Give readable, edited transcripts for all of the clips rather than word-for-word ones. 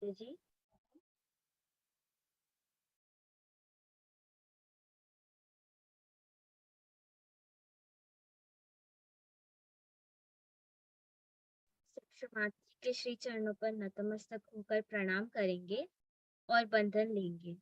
जी। माता जी के श्री चरणों पर नतमस्तक होकर प्रणाम करेंगे और बंधन लेंगे।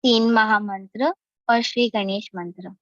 तीन महामंत्र और श्री गणेश मंत्र।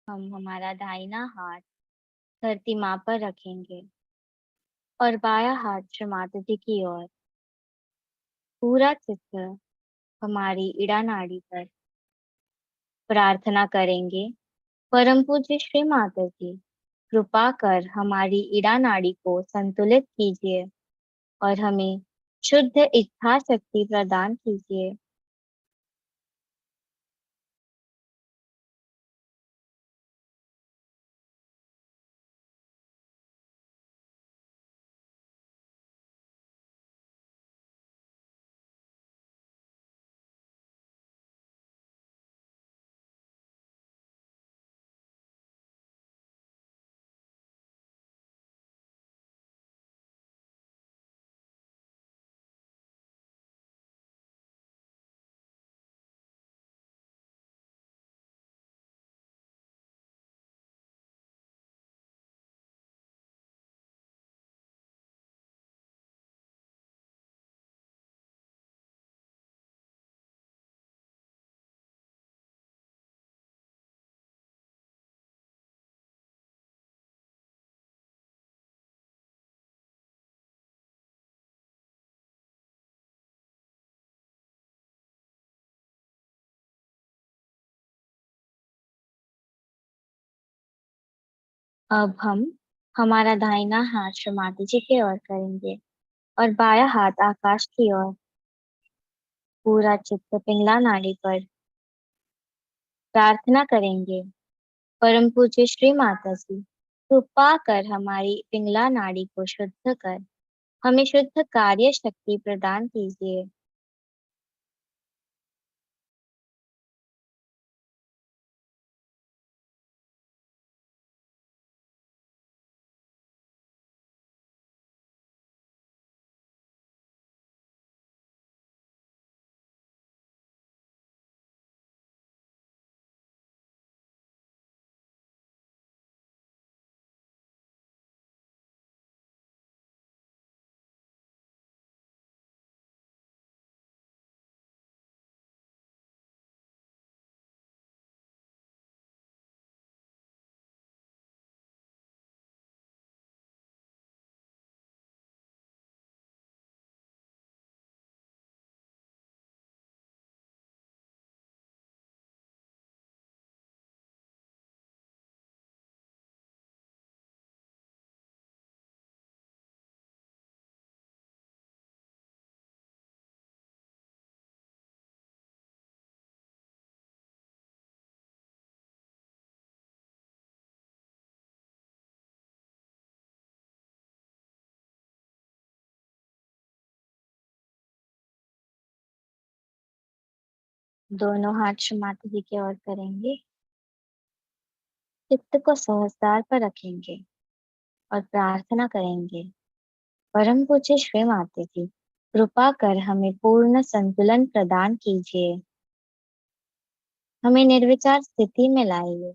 हम हमारा दाहिना हाथ धरती माँ पर रखेंगे और बायां हाथ श्री माता जी की ओर। पूरा चित्र हमारी इड़ा नाड़ी पर। प्रार्थना करेंगे। परम पूज्य श्री माता जी, कृपा कर हमारी इड़ा नाड़ी को संतुलित कीजिए और हमें शुद्ध इच्छा शक्ति प्रदान कीजिए। अब हम हमारा दाहिना हाथ श्री माता जी की ओर करेंगे और बायां हाथ आकाश की ओर। पूरा चित्त पिंगला नाड़ी पर। प्रार्थना करेंगे। परम पूज्य श्री माता जी, कृपा कर हमारी पिंगला नाड़ी को शुद्ध कर हमें शुद्ध कार्य शक्ति प्रदान कीजिए। दोनों हाथ श्री माता जी की ओर करेंगे। चित्त को सहस्त्रार पर रखेंगे और प्रार्थना करेंगे। परम पूज्य श्री माता जी, कृपा कर हमें पूर्ण संतुलन प्रदान कीजिए। हमें निर्विचार स्थिति में लाइए।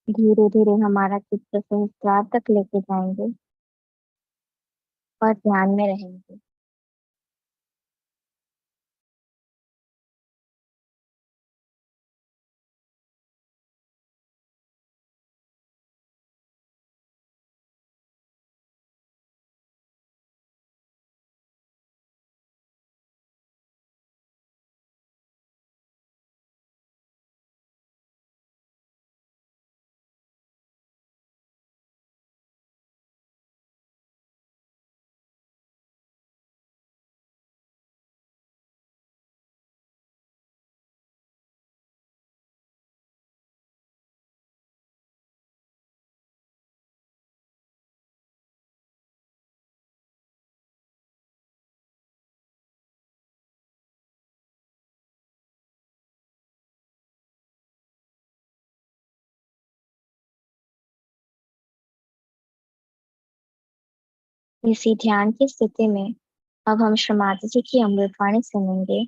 धीरे धीरे हमारा चित्त सहस्त्रार तक लेके जाएंगे। और ध्यान में रहेंगे। इसी ध्यान की स्थिति में अब हम श्री माता जी की अमृतवाणी सुनेंगे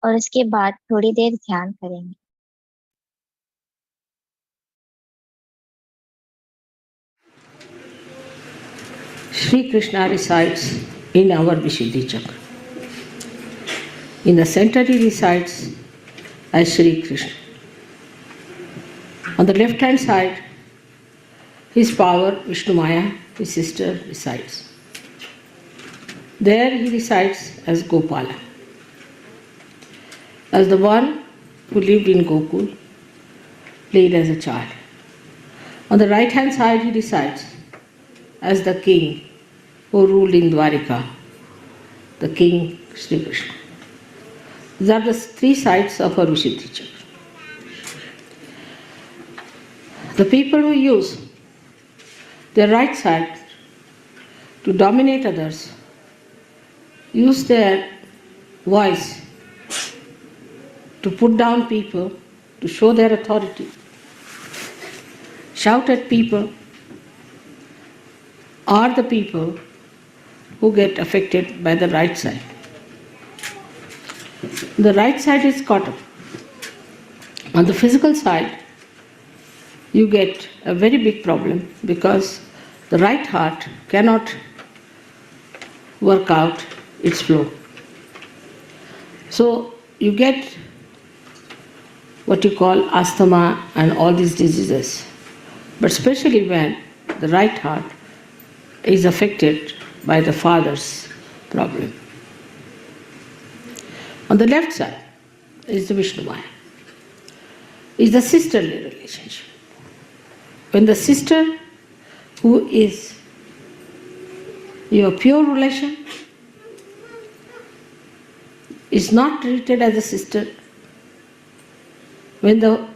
और उसके बाद थोड़ी देर ध्यान करेंगे। Shree Krishna resides in our Vishuddhi Chakra. In the center he resides as Shree Krishna. On the left hand side, his power, Vishnu Maya, his sister, resides. There he resides as Gopala, as the one who lived in Gokul, played as a child. On the right hand side he resides as the king who ruled in Dwarika, the king Sri Krishna. These are the three sides of our Vishuddhi Chakra. The people who use their right side to dominate others use their voice to put down people, to show their authority, shout at people, are the people who get affected by the right side. The right side is caught up. On the physical side, you get a very big problem because the right heart cannot work out its flow. So you get what you call asthma and all these diseases, but especially when the right heart is affected by the father's problem. On the left side is the Vishnu Maya, is the sisterly relationship. When the sister, who is your pure relation, is not treated as a sister, when the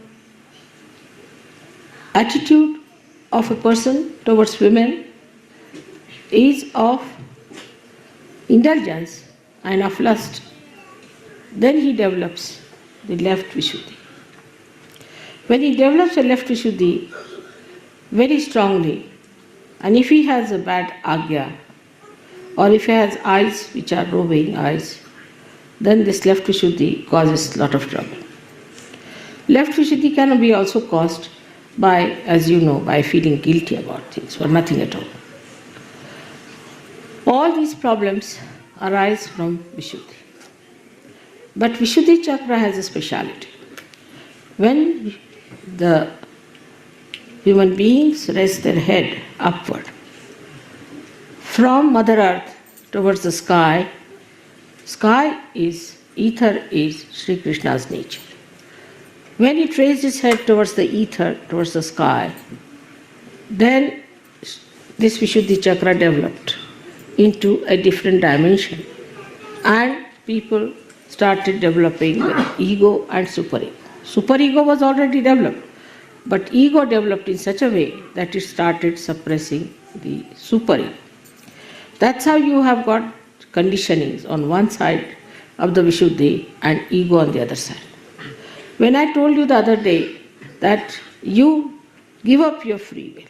attitude of a person towards women is of indulgence and of lust, then he develops the left Vishuddhi. When he develops a left Vishuddhi very strongly, and if he has a bad agya, or if he has eyes which are roving eyes, then this left Vishuddhi causes a lot of trouble. Left Vishuddhi can be also caused by, as you know, by feeling guilty about things or nothing at all. All these problems arise from Vishuddhi. But Vishuddhi Chakra has a speciality. When the human beings raise their head upward from Mother Earth towards the sky, sky is, ether is Sri Krishna's nature. When he raised his head towards the ether, towards the sky, then this Vishuddhi Chakra developed into a different dimension, and people started developing ego and superego. Superego was already developed, but ego developed in such a way that it started suppressing the superego. That's how you have got conditionings on one side of the Vishuddhi and ego on the other side. When I told you the other day that you give up your free will,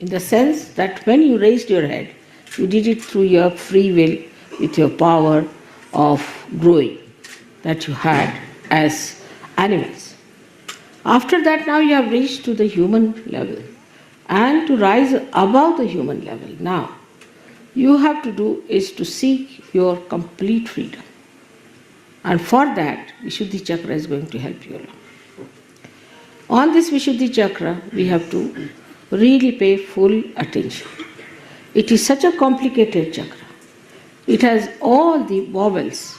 in the sense that when you raised your head, you did it through your free will with your power of growing that you had as animals. After that, now you have reached to the human level, and to rise above the human level now, you have to do is to seek your complete freedom. And for that, Vishuddhi Chakra is going to help you along. On this Vishuddhi Chakra, we have to really pay full attention. It is such a complicated chakra. It has all the vowels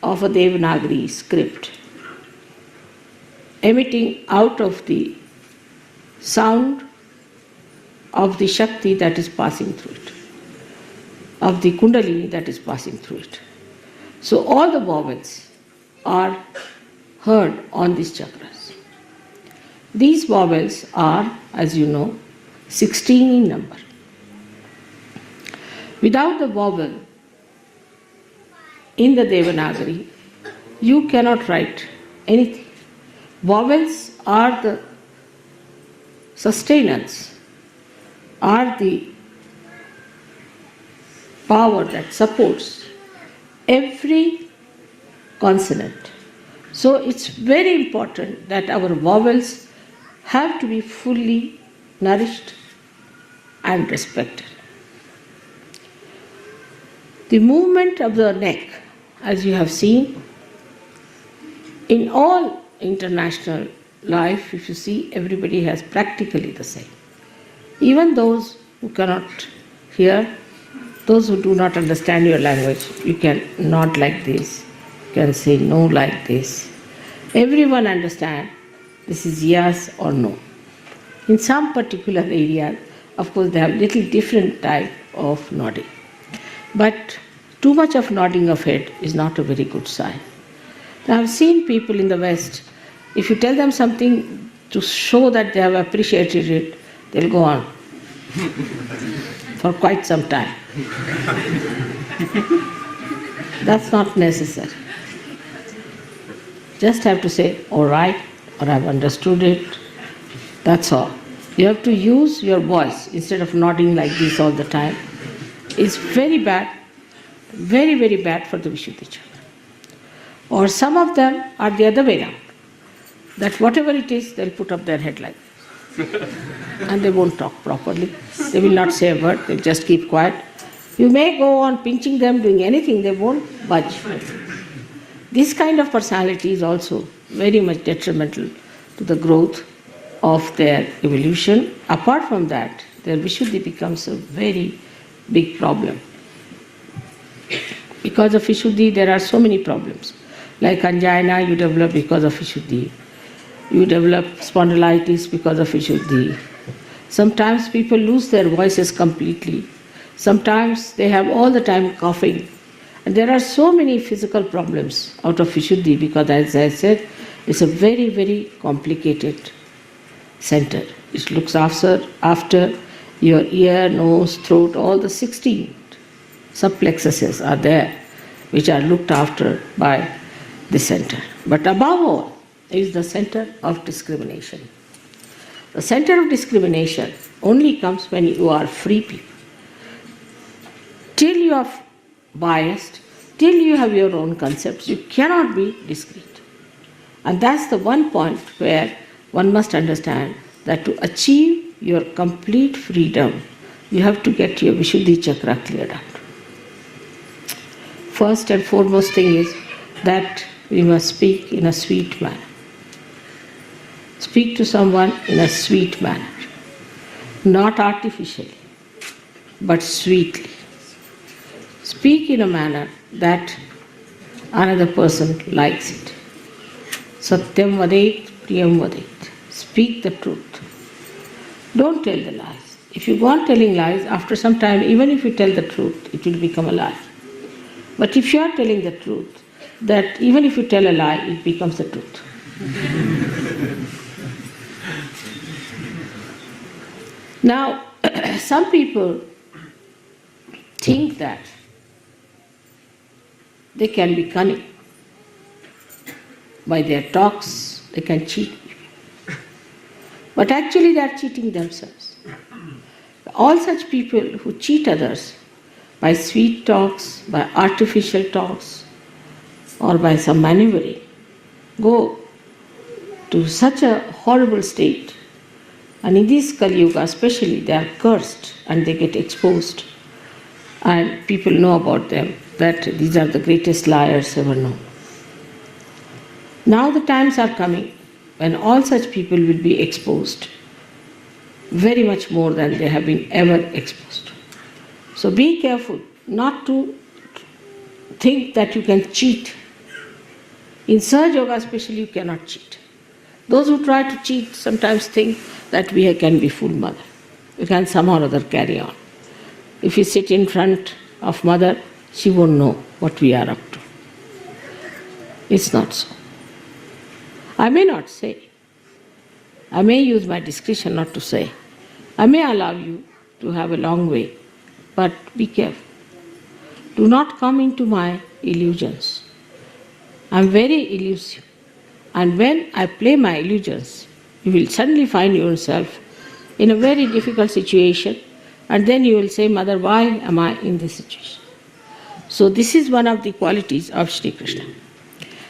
of a Devanagari script emitting out of the sound of the Shakti that is passing through it, of the Kundalini that is passing through it. So all the vowels are heard on these chakras. These vowels are, as you know, 16 in number. Without the vowel in the Devanagari, you cannot write anything. Vowels are the sustenance, are the power that supports every consonant. So it's very important that our vowels have to be fully nourished and respected. The movement of the neck, as you have seen, in all international life, if you see, everybody has practically the same. Even those who cannot hear, those who do not understand your language, you can nod like this, you can say no like this. Everyone understands this is yes or no. In some particular area, of course, they have little different type of nodding. But too much of nodding of head is not a very good sign. I have seen people in the West, if you tell them something to show that they have appreciated it, they'll go on for quite some time. That's not necessary. Just have to say, all right, or I've understood it. That's all. You have to use your voice instead of nodding like this all the time. It's very bad, very, very bad for the Vishuddhi Chakra. Or some of them are the other way around. That whatever it is, they'll put up their head like this. And they won't talk properly. They will not say a word, they'll just keep quiet. You may go on pinching them, doing anything, they won't budge. This kind of personality is also very much detrimental to the growth of their evolution. Apart from that, their Vishuddhi becomes a very big problem. Because of Vishuddhi, there are so many problems. Like angina, you develop because of Vishuddhi. You develop spondylitis because of Vishuddhi. Sometimes people lose their voices completely. Sometimes they have all the time coughing. And there are so many physical problems out of Vishuddhi because, as I said, it's a very, very complicated center. It looks after your ear, nose, throat, all the 16 subplexuses are there, which are looked after by the center. But above all is the center of discrimination. The center of discrimination only comes when you are free people. Till you are biased, till you have your own concepts, you cannot be discrete. And that's the one point where one must understand that to achieve your complete freedom, you have to get your Vishuddhi Chakra cleared out. First and foremost thing is that we must speak in a sweet manner. Speak to someone in a sweet manner, not artificially, but sweetly. Speak in a manner that another person likes it. Satyam vadet, priyam vadet. Speak the truth. Don't tell the lies. If you go on telling lies, after some time, even if you tell the truth, it will become a lie. But if you are telling the truth, that even if you tell a lie, it becomes the truth. Now, some people think that they can be cunning. By their talks, they can cheat people. But actually, they are cheating themselves. All such people who cheat others by sweet talks, by artificial talks, or by some maneuvering, go to such a horrible state. And in this Kali Yuga especially, they are cursed and they get exposed and people know about them that these are the greatest liars ever known. Now the times are coming when all such people will be exposed very much more than they have been ever exposed. So be careful not to think that you can cheat. In Sahaja Yoga especially you cannot cheat. Those who try to cheat sometimes think that we can be full mother. We can somehow or other carry on. If we sit in front of mother, she won't know what we are up to. It's not so. I may not say. I may use my discretion not to say. I may allow you to have a long way, but be careful. Do not come into my illusions. I am very elusive. And when I play my illusions, you will suddenly find yourself in a very difficult situation, and then you will say, Mother, why am I in this situation? So this is one of the qualities of Sri Krishna,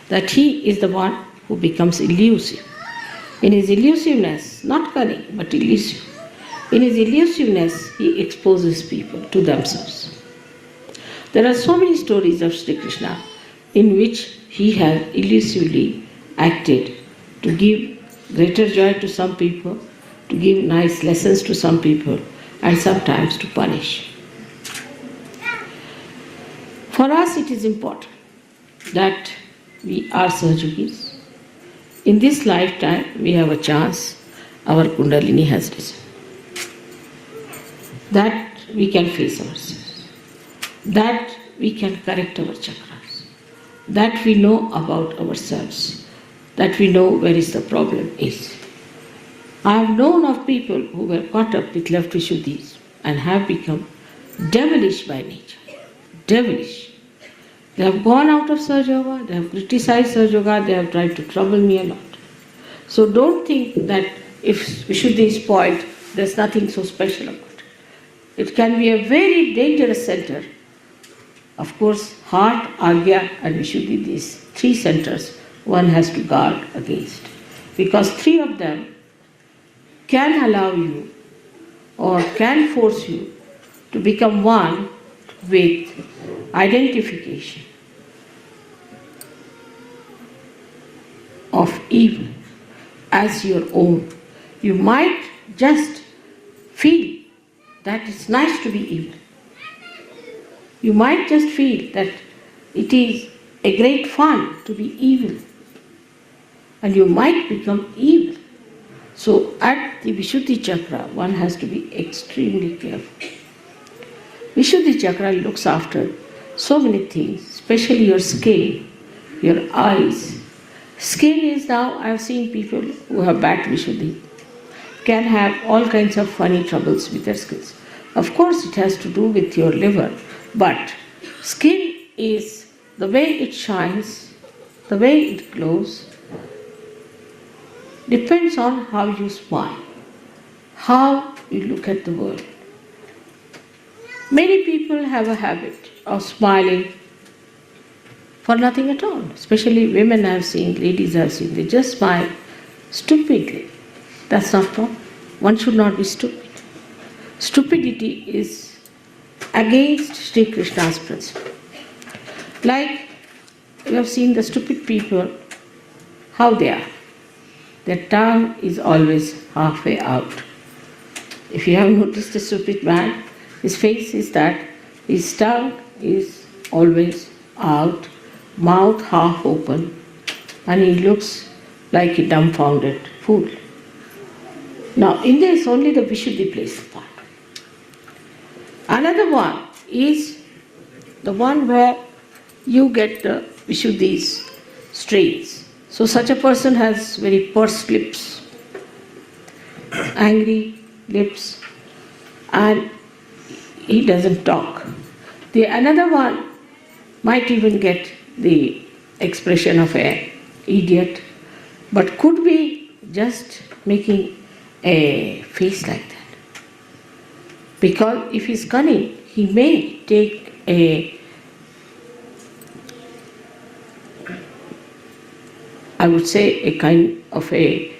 that he is the one who becomes elusive. In his elusiveness, not cunning, but elusive, in his elusiveness, he exposes people to themselves. There are so many stories of Sri Krishna in which he has elusively acted to give greater joy to some people, to give nice lessons to some people, and sometimes to punish. For us it is important that we are Sahajogis. In this lifetime we have a chance, our Kundalini has risen, that we can face ourselves, that we can correct our chakras, that we know about ourselves, that we know where is the problem is. I have known of people who were caught up with left Vishuddhis and have become devilish by nature. Devilish. They have gone out of Sahaja Yoga, they have criticized Sahaja Yoga, they have tried to trouble me a lot. So don't think that if Vishuddhi is spoiled, there's nothing so special about it. It can be a very dangerous center. Of course, heart, Agya and Vishuddhi, these three centers, one has to guard against. Because three of them can allow you or can force you to become one with identification of evil as your own. You might just feel that it's nice to be evil. You might just feel that it is a great fun to be evil. And you might become evil. So at the Vishuddhi chakra, one has to be extremely careful. Vishuddhi chakra looks after so many things, especially your skin, your eyes. Skin is now, I have seen people who have bad Vishuddhi, can have all kinds of funny troubles with their skins. Of course it has to do with your liver, but skin is the way it shines, the way it glows, depends on how you smile, how you look at the world. Many people have a habit of smiling for nothing at all. Especially women I have seen, ladies I have seen, they just smile stupidly. That's not wrong. One should not be stupid. Stupidity is against Sri Krishna's principle. Like you have seen the stupid people, how they are. Their tongue is always halfway out. If you have noticed a stupid man, his face is that his tongue is always out, mouth half open, and he looks like a dumbfounded fool. Now, in this only the Vishuddhi plays the part. Another one is the one where you get the Vishuddhi's strains. So such a person has very pursed lips, angry lips, and he doesn't talk. The another one might even get the expression of an idiot, but could be just making a face like that. Because if he's cunning, he may take I would say a kind of a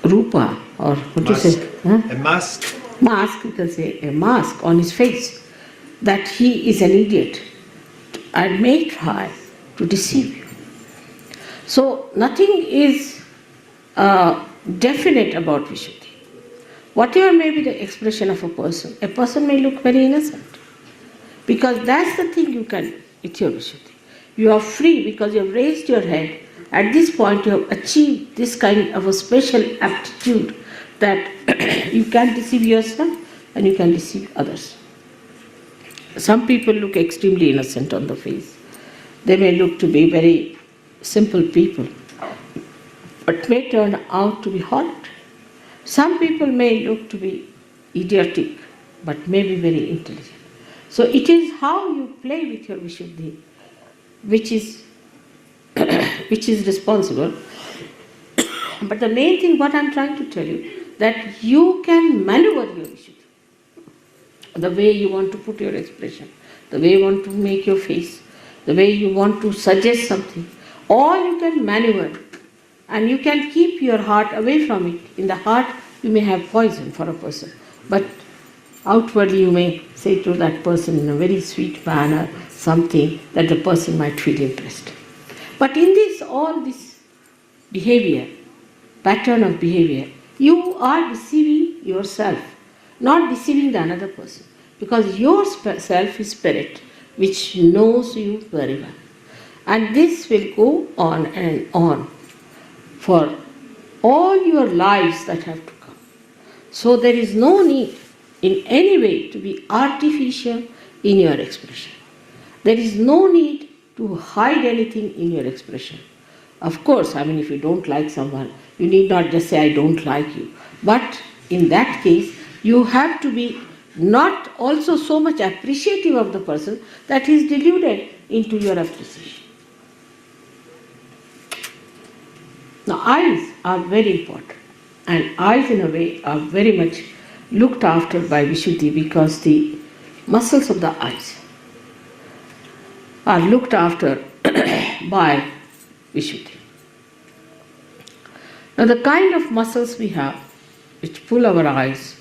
rupa, or what do you say? Huh? A mask. Mask, you can say a mask on his face. that he is an idiot and may try to deceive you. So nothing is definite about Vishuddhi. Whatever may be the expression of a person may look very innocent. Because that's the thing you can do with your Vishuddhi. You are free because you have raised your head. At this point, you have achieved this kind of a special aptitude that you can deceive yourself and you can deceive others. Some people look extremely innocent on the face. They may look to be very simple people, but may turn out to be horrid. Some people may look to be idiotic, but may be very intelligent. So it is how you play with your Vishuddhi which is responsible. But the main thing, what I am trying to tell you, that you can maneuver your Vishuddhi. The way you want to put your expression, the way you want to make your face, the way you want to suggest something, all you can maneuver. And you can keep your heart away from it. In the heart, you may have poison for a person, but outwardly you may say to that person in a very sweet manner something that the person might feel impressed. But in all this behavior, pattern of behavior, you are deceiving yourself, not deceiving the another person, because your self is spirit which knows you very well. And this will go on and on for all your lives that have to come. So there is no need in any way to be artificial in your expression. There is no need to hide anything in your expression. Of course, if you don't like someone, you need not just say, I don't like you. But in that case, you have to be not also so much appreciative of the person that he is deluded into your appreciation. Now, eyes are very important, and eyes in a way are very much looked after by Vishuddhi because the muscles of the eyes are looked after by Vishuddhi. Now, the kind of muscles we have which pull our eyes,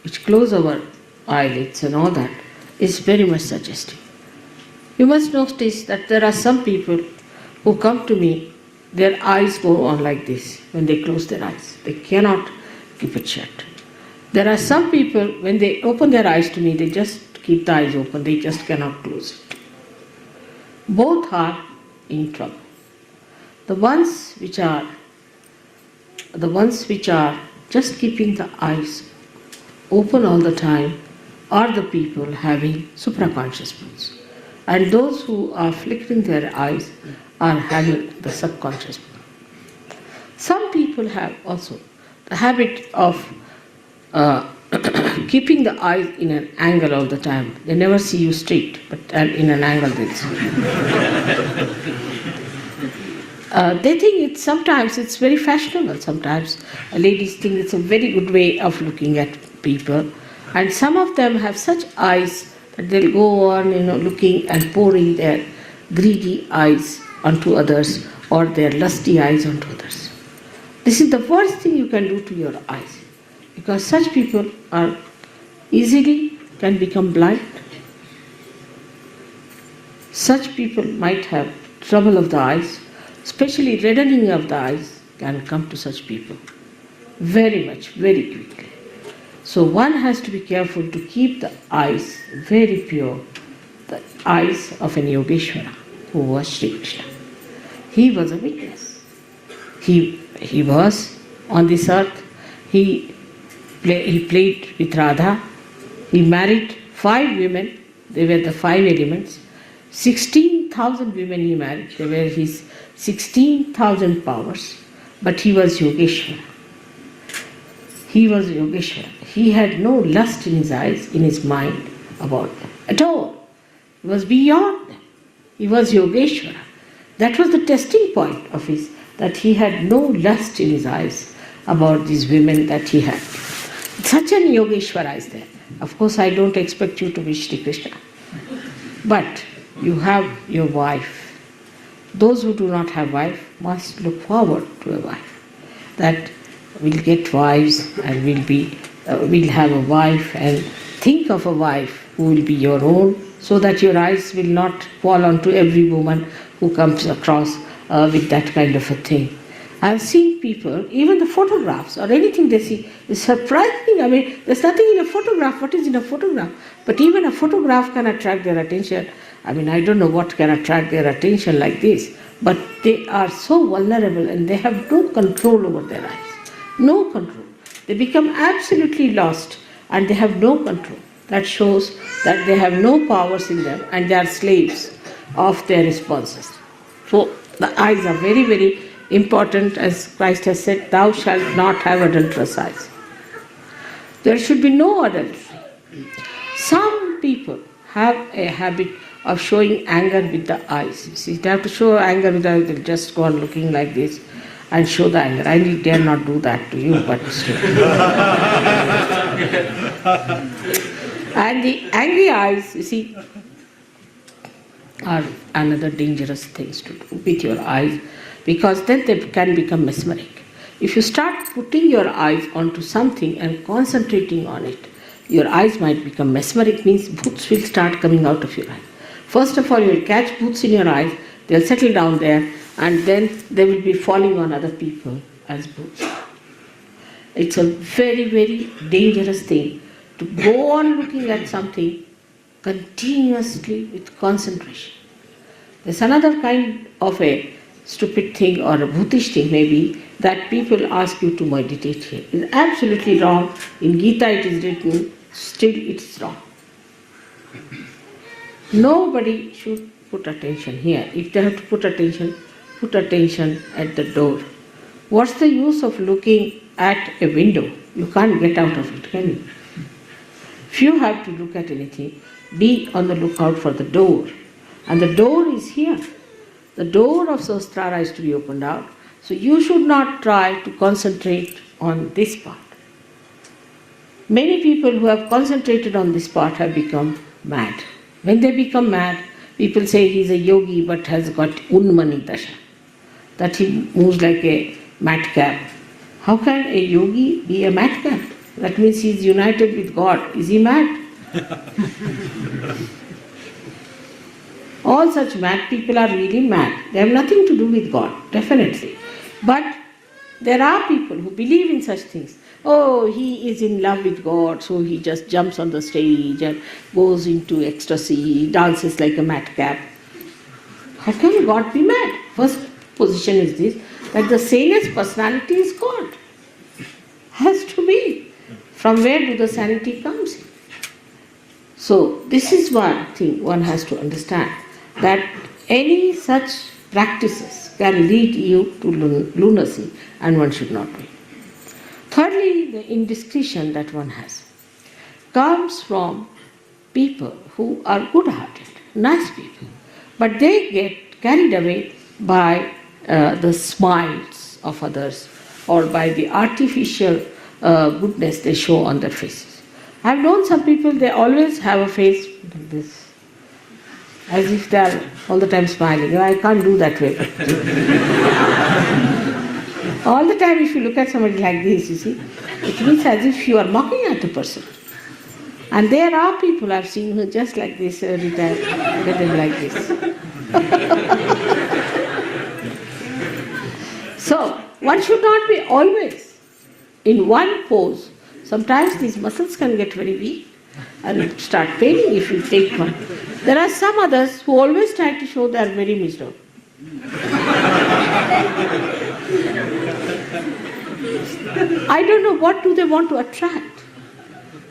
which close our eyelids and all that is very much suggestive. You must notice that there are some people who come to me, their eyes go on like this when they close their eyes. They cannot keep it shut. There are some people, when they open their eyes to me, they just keep the eyes open, they just cannot close it. Both are in trouble. The ones which are just keeping the eyes open all the time are the people having supraconscious moods. And those who are flickering their eyes are having the subconscious mood. Some people have also the habit of keeping the eyes in an angle all the time. They never see you straight, but in an angle they'll see you. They think sometimes it's very fashionable. Sometimes ladies think it's a very good way of looking at people. And some of them have such eyes that they'll go on, looking and pouring their greedy eyes onto others or their lusty eyes onto others. This is the worst thing you can do to your eyes, because such people are easily can become blind. Such people might have trouble of the eyes, especially reddening of the eyes can come to such people very much, very quickly. So one has to be careful to keep the eyes very pure, the eyes of an Yogeshwara who was Shree Krishna. He was a witness. He was on this earth. He played with Radha. He married 5 women. They were the 5 elements. 16,000 women he married. They were his 16,000 powers. But he was Yogeshwara. He was Yogeshwara. He had no lust in his eyes, in his mind about them at all. He was beyond them. He was Yogeshwara. That was the testing point of his, that he had no lust in his eyes about these women that he had. Such an Yogeshwara is there. Of course, I don't expect you to be Shree Krishna. But you have your wife. Those who do not have wife must look forward to a wife. That we'll get wives and we'll have a wife and think of a wife who will be your own, so that your eyes will not fall onto every woman who comes across with that kind of a thing. I've seen people, even the photographs or anything they see is surprising. I mean, there's nothing in a photograph. What is in a photograph? But even a photograph can attract their attention. I mean, I don't know what can attract their attention like this, but they are so vulnerable and they have no control over their eyes. No control. They become absolutely lost and they have no control. That shows that they have no powers in them and they are slaves of their responses. So the eyes are very, very important, as Christ has said, thou shalt not have adulterous eyes. There should be no adultery. Some people have a habit of showing anger with the eyes. You see, they have to show anger with the eyes, they'll just go on looking like this and show the anger. I dare not do that to you, but still. And the angry eyes, you see, are another dangerous things to do with your eyes, because then they can become mesmeric. If you start putting your eyes onto something and concentrating on it, your eyes might become mesmeric, means bhoots will start coming out of your eye. First of all, you will catch bhoots in your eyes, they'll settle down there, and then they will be falling on other people as bhoots. It's a very, very dangerous thing to go on looking at something continuously with concentration. There's another kind of a stupid thing or a bhutish thing maybe that people ask you to meditate here. It's absolutely wrong. In Gita it is written, still it's wrong. Nobody should put attention here. If they have to put attention at the door. What's the use of looking at a window? You can't get out of it, can you? If you have to look at anything, be on the lookout for the door. And the door is here. The door of Sahasrara is to be opened out. So you should not try to concentrate on this part. Many people who have concentrated on this part have become mad. When they become mad, people say he's a yogi but has got unmani dasha, that he moves like a madcap. How can a yogi be a madcap? That means he is united with God. Is he mad? All such mad people are really mad. They have nothing to do with God, definitely. But there are people who believe in such things. Oh, he is in love with God, so he just jumps on the stage and goes into ecstasy, dances like a madcap. How can God be mad? First position is this, that the sanest personality is God. Has to be. From where do the sanity comes in? So this is one thing one has to understand, that any such practices can lead you to lunacy and one should not do it. Thirdly, the indiscretion that one has comes from people who are good-hearted, nice people, but they get carried away by the smiles of others or by the artificial goodness they show on their faces. I've known some people, they always have a face like this, as if they are all the time smiling. I can't do that way. All the time if you look at somebody like this, you see, it means as if you are mocking at the person. And there are people I've seen who just like this every time, get them like this. So, one should not be always in one pose. Sometimes these muscles can get very weak and start paining if you take one. There are some others who always try to show they are very miserable. I don't know, what do they want to attract?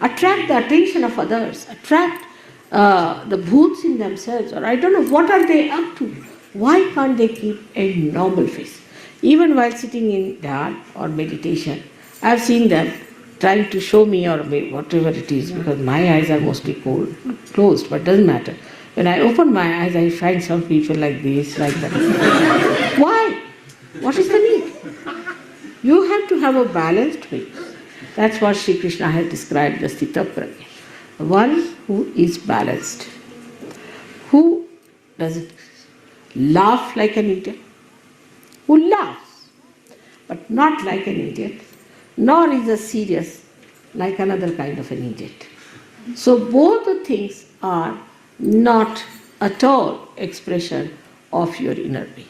Attract the attention of others, attract the bhoots in themselves, or I don't know, what are they up to? Why can't they keep a normal face? Even while sitting in dhyan or meditation, I've seen them trying to show me, or whatever it is, because my eyes are mostly closed, but doesn't matter. When I open my eyes, I find some people like this, like that. Why? What is the need? You have to have a balanced face. That's what Shree Krishna has described as Sthita Prajna. One who is balanced, who doesn't laugh like an idiot, who laughs, but not like an idiot, nor is as serious like another kind of an idiot. So both the things are not at all expression of your inner being.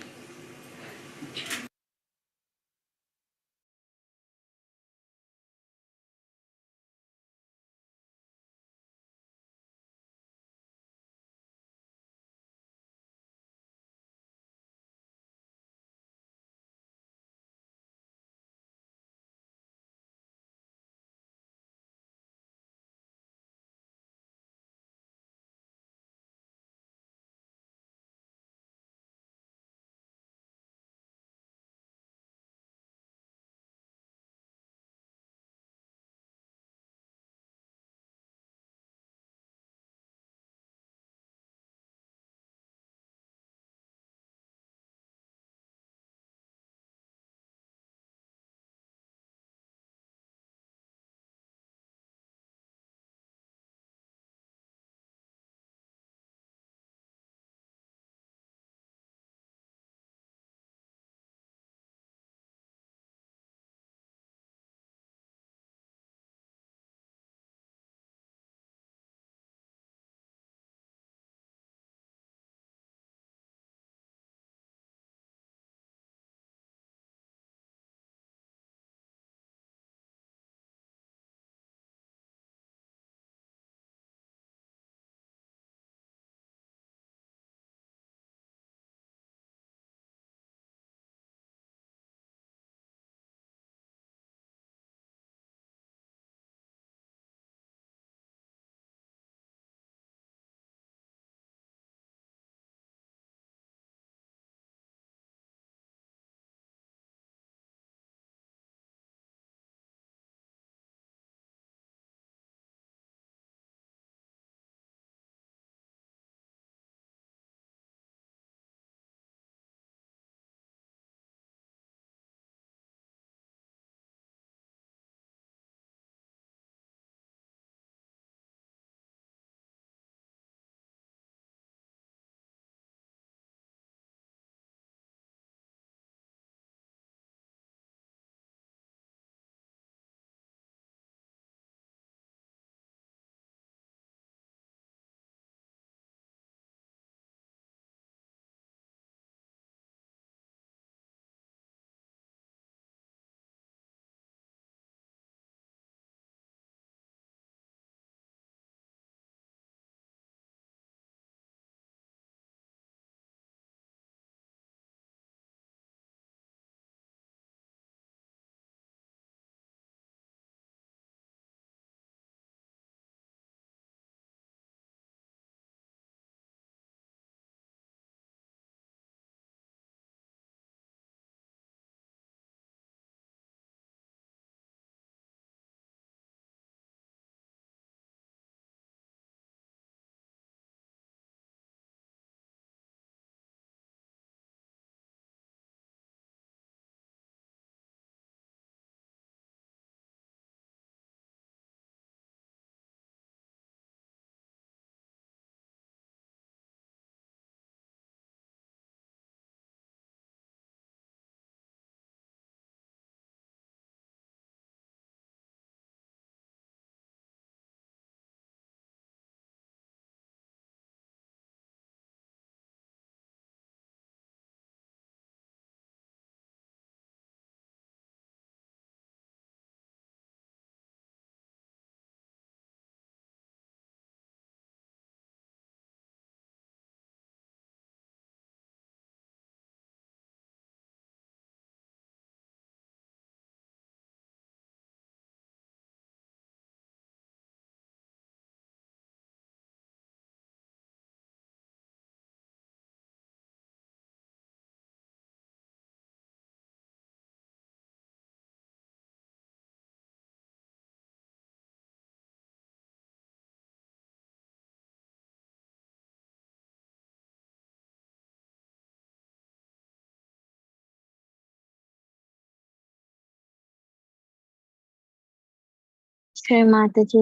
Shri Mata जी,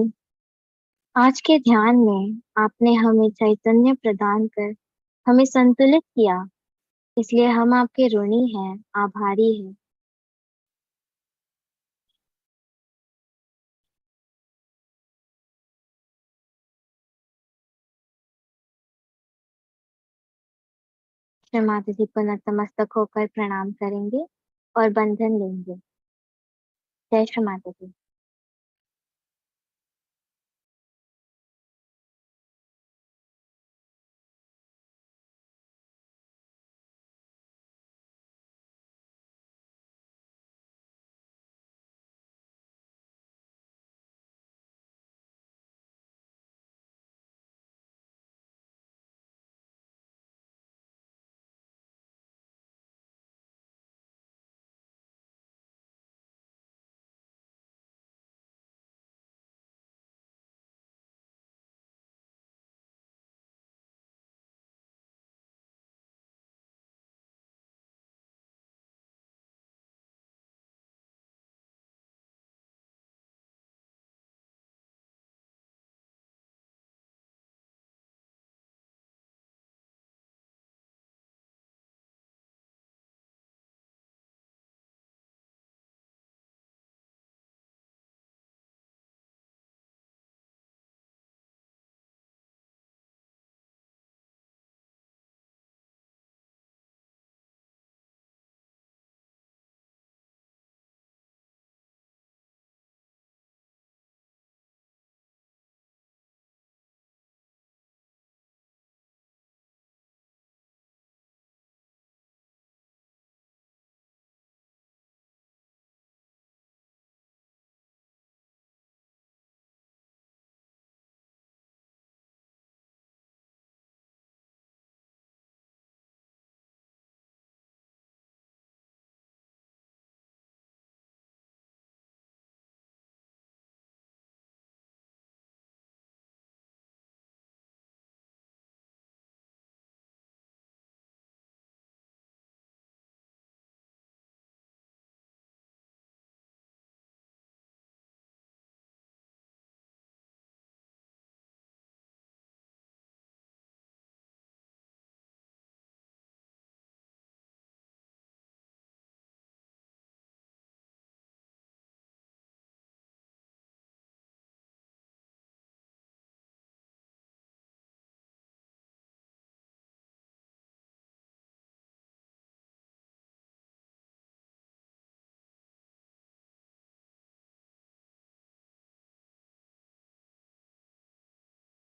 आज के ध्यान में आपने हमें चैतन्य प्रदान कर हमें संतुलित किया, इसलिए हम आपके ऋणी हैं, आभारी हैं। श्री माता जी को नतमस्तक होकर प्रणाम करेंगे और बंधन लेंगे। जय श्री माता जी।